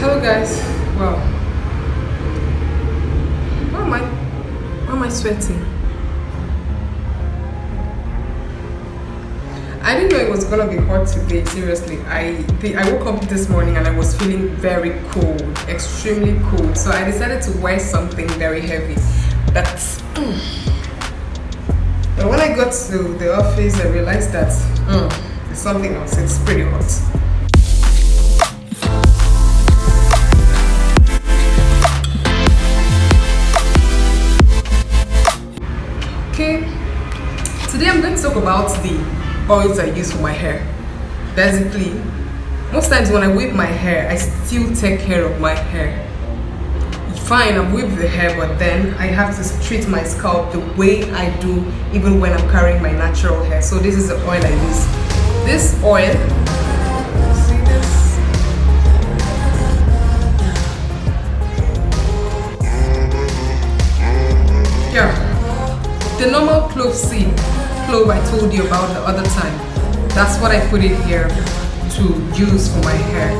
Hello guys. Wow. Why am I sweating? I didn't know it was gonna be hot today. Seriously, I woke up this morning and I was feeling very cold, extremely cold. So I decided to wear something very heavy. But when I got to the office, I realized that it's something else. It's pretty hot. Okay, today I'm going to talk about the oils I use for my hair. Basically, most times when I weave my hair, I still take care of my hair. Fine, I've weaved the hair, but then I have to treat my scalp the way I do even when I'm carrying my natural hair. So this is the oil I use. This oil, see this? Yeah. The normal clove seed, clove I told you about the other time, that's what I put in here to use for my hair.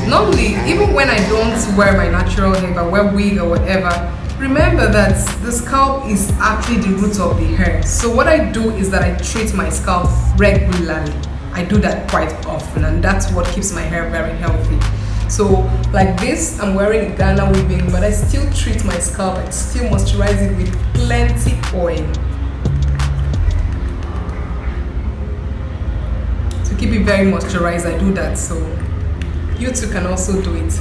Normally, even when I don't wear my natural hair, if I wear wig or whatever, remember that the scalp is actually the root of the hair. So what I do is that I treat my scalp regularly. I do that quite often, and that's what keeps my hair very healthy. So like this, I'm wearing a Ghana weaving, but I still treat my scalp. I still moisturize it with plenty oil to keep it very moisturized. I do that, so you too can also do it.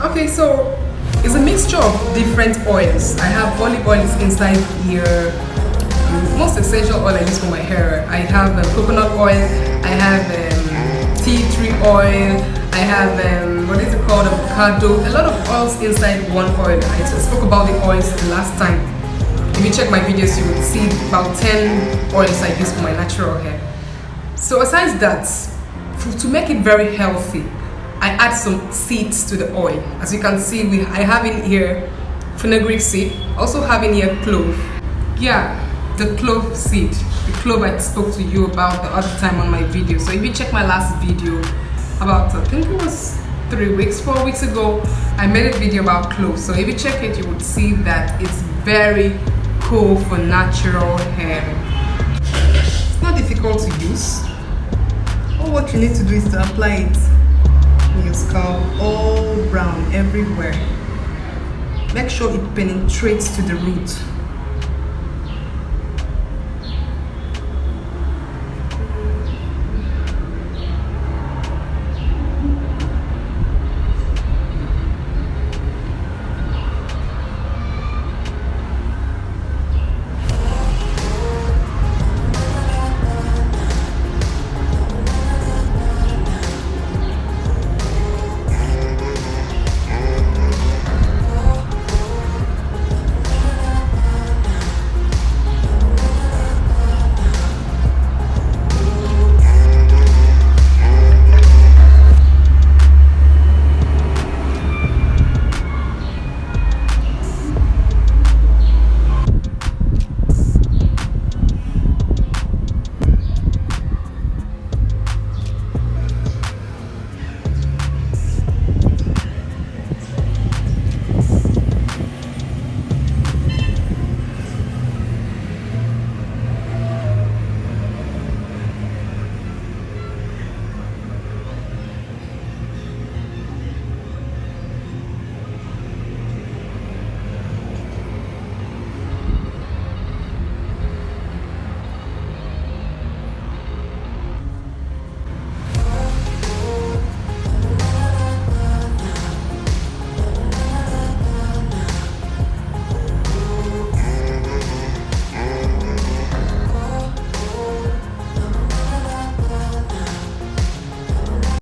Okay, so it's a mixture of different oils. I have olive oil inside here. Most essential oil I use for my hair. I have coconut oil. I have tea tree oil. I have what is it called, avocado. A lot of oils inside one oil. I spoke about the oils the last time. If you check my videos, you would see about 10 oils I use for my natural hair. So besides that, to make it very healthy, I add some seeds to the oil. As you can see, I have in here fenugreek seed. Also have in here clove. Yeah, the clove seed. The clove I spoke to you about the other time on my video. So if you check my last video, about I think it was 4 weeks ago, I made a video about clove. So if you check it, you would see that it's very cool for natural hair. It's not difficult to use. All what you need to do is to apply it in your scalp, all brown everywhere. Make sure it penetrates to the root.